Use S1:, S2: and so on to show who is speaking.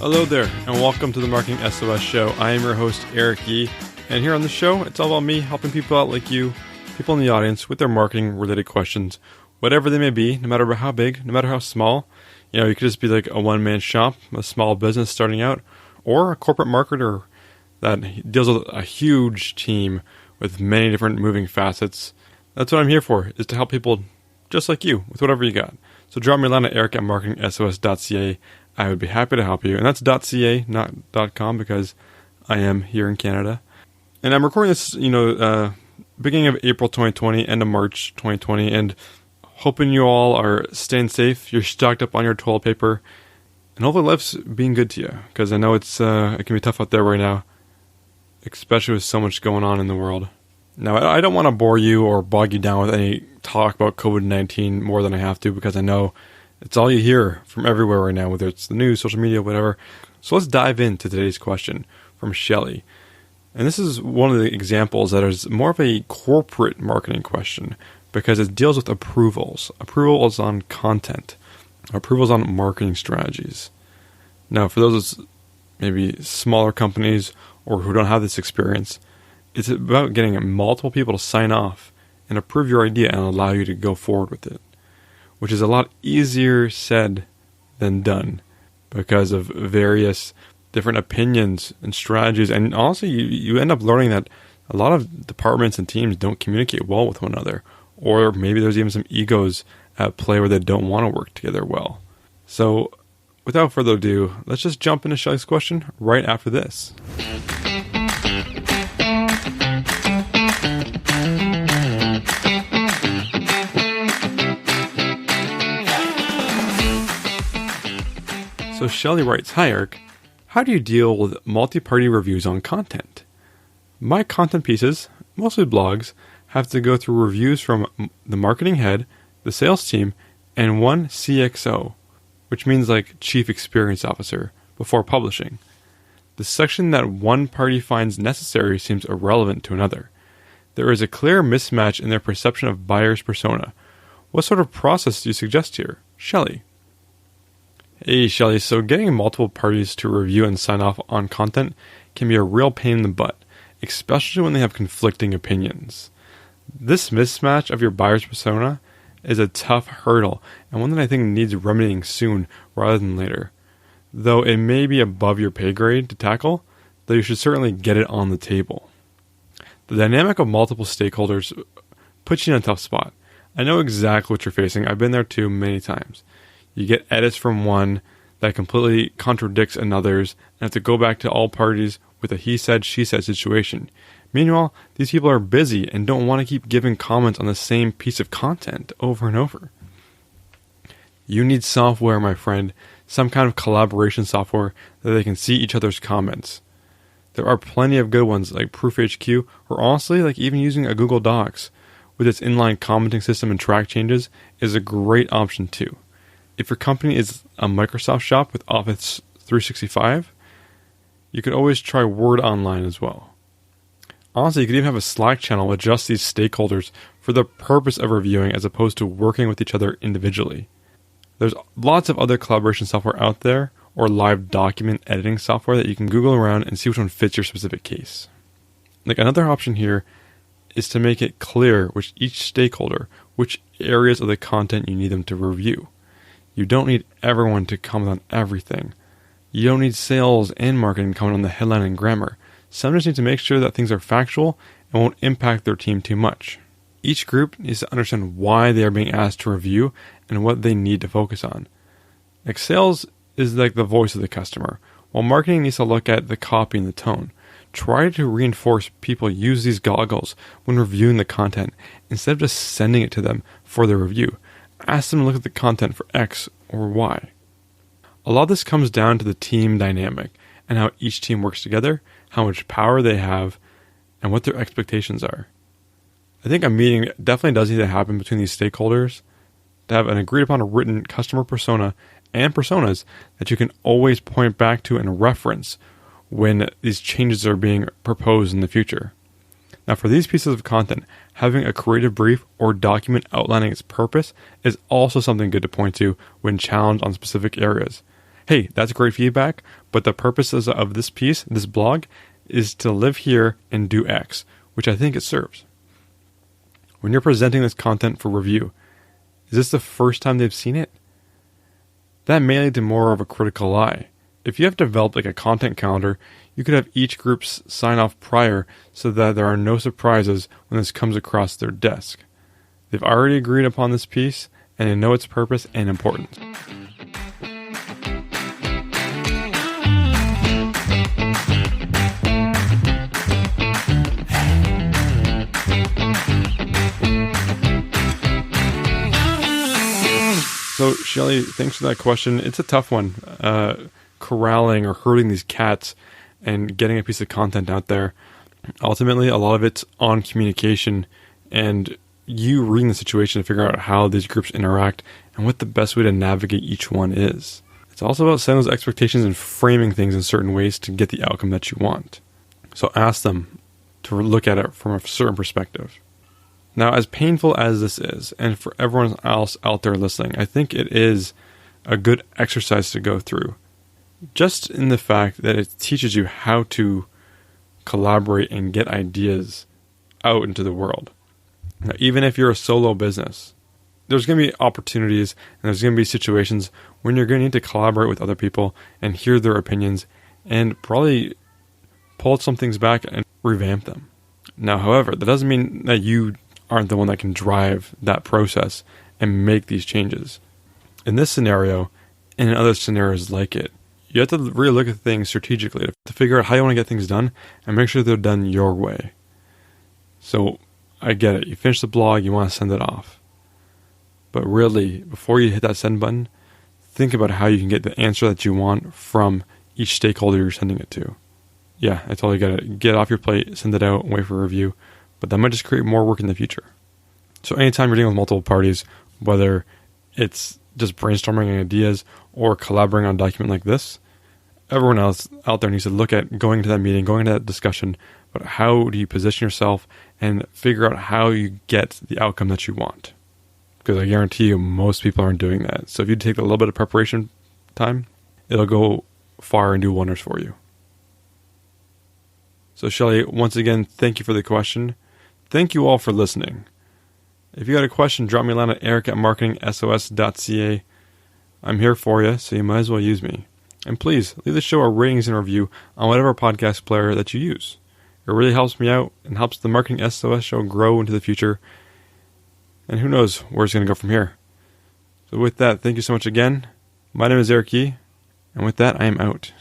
S1: Hello there, and welcome to the Marketing SOS Show. I am your host, Eric Yee, and here on the show, it's all about me helping people out like you, people in the audience, with their marketing-related questions, whatever they may be, no matter how big, no matter how small. You know, you could just be like a one-man shop, a small business starting out, or a corporate marketer that deals with a huge team with many different moving facets. That's what I'm here for, is to help people just like you with whatever you got. So drop me a line at eric@marketingsos.ca. I would be happy to help you. And that's .ca, not .com, because I am here in Canada. And I'm recording this, beginning of April 2020, end of March 2020, and hoping you all are staying safe, you're stocked up on your toilet paper, and hopefully life's being good to you, because I know it can be tough out there right now, especially with so much going on in the world. Now, I don't want to bore you or bog you down with any talk about COVID-19 more than I have to, because I know it's all you hear from everywhere right now, whether it's the news, social media, whatever. So let's dive into today's question from Shelly. And this is one of the examples that is more of a corporate marketing question, because it deals with approvals. Approvals on content. Approvals on marketing strategies. Now, for those maybe smaller companies or who don't have this experience, it's about getting multiple people to sign off and approve your idea and allow you to go forward with it, which is a lot easier said than done because of various different opinions and strategies. And also, you end up learning that a lot of departments and teams don't communicate well with one another, or maybe there's even some egos at play where they don't want to work together well. So without further ado, let's just jump into Shelly's question right after this. So Shelly writes, "Hi Eric, how do you deal with multi-party reviews on content? My content pieces, mostly blogs, have to go through reviews from the marketing head, the sales team, and one CXO, which means like Chief Experience Officer, before publishing. The section that one party finds necessary seems irrelevant to another. There is a clear mismatch in their perception of buyer's persona. What sort of process do you suggest here? Shelly." Hey Shelly, so getting multiple parties to review and sign off on content can be a real pain in the butt, especially when they have conflicting opinions. This mismatch of your buyer's persona is a tough hurdle, and one that I think needs remedying soon rather than later. Though it may be above your pay grade to tackle, though you should certainly get it on the table. The dynamic of multiple stakeholders puts you in a tough spot. I know exactly what you're facing. I've been there too many times. You get edits from one that completely contradicts another's and have to go back to all parties with a he said, she said situation. Meanwhile, these people are busy and don't want to keep giving comments on the same piece of content over and over. You need software, my friend, some kind of collaboration software that they can see each other's comments. There are plenty of good ones like ProofHQ, or honestly, like even using a Google Docs with its inline commenting system and track changes is a great option too. If your company is a Microsoft shop with Office 365, you could always try Word Online as well. Honestly, you could even have a Slack channel with just these stakeholders for the purpose of reviewing as opposed to working with each other individually. There's lots of other collaboration software out there, or live document editing software that you can Google around and see which one fits your specific case. Like another option here is to make it clear which each stakeholder, which areas of the content you need them to review. You don't need everyone to comment on everything. You don't need sales and marketing to comment on the headline and grammar. Some just need to make sure that things are factual and won't impact their team too much. Each group needs to understand why they are being asked to review and what they need to focus on. Like sales is like the voice of the customer, while marketing needs to look at the copy and the tone. Try to reinforce people use these goggles when reviewing the content instead of just sending it to them for their review. Ask them to look at the content for X or Y. A lot of this comes down to the team dynamic and how each team works together, how much power they have, and what their expectations are. I think a meeting definitely does need to happen between these stakeholders to have an agreed upon written customer persona and personas that you can always point back to and reference when these changes are being proposed in the future. Now, for these pieces of content, having a creative brief or document outlining its purpose is also something good to point to when challenged on specific areas. hey, that's great feedback, but the purposes of this piece, this blog, is to live here and do X, which I think it serves. When you're presenting this content for review, is this the first time they've seen it? That may lead to more of a critical eye. If you have developed like a content calendar, you could have each group sign off prior so that there are no surprises when this comes across their desk. They've already agreed upon this piece and they know its purpose and importance. So, Shelly, thanks for that question. It's a tough one. Corralling or herding these cats and getting a piece of content out there. Ultimately, a lot of it's on communication and you reading the situation to figure out how these groups interact and what the best way to navigate each one is. It's also about setting those expectations and framing things in certain ways to get the outcome that you want. So ask them to look at it from a certain perspective. Now, as painful as this is, and for everyone else out there listening, I think it is a good exercise to go through. Just in the fact that it teaches you how to collaborate and get ideas out into the world. Now, even if you're a solo business, there's going to be opportunities and there's going to be situations when you're going to need to collaborate with other people and hear their opinions and probably pull some things back and revamp them. Now, however, that doesn't mean that you aren't the one that can drive that process and make these changes. In this scenario, and in other scenarios like it, you have to really look at things strategically to figure out how you want to get things done and make sure they're done your way. So, I get it. You finish the blog, you want to send it off. But really, before you hit that send button, think about how you can get the answer that you want from each stakeholder you're sending it to. Yeah, I totally get it. Get it off your plate, send it out, wait for a review. But that might just create more work in the future. So anytime you're dealing with multiple parties, whether it's just brainstorming ideas or collaborating on a document like this, everyone else out there needs to look at going to that meeting, going to that discussion, but how do you position yourself and figure out how you get the outcome that you want. Because I guarantee you most people aren't doing that. So if you take a little bit of preparation time, it'll go far and do wonders for you. So Shelly, once again, thank you for the question. Thank you all for listening. If you got a question, drop me a line at eric@marketingsos.ca. I'm here for you, so you might as well use me. And please, leave the show a ratings and review on whatever podcast player that you use. It really helps me out and helps the Marketing SOS show grow into the future. And who knows where it's going to go from here. So with that, thank you so much again. My name is Eric Yee, and with that, I am out.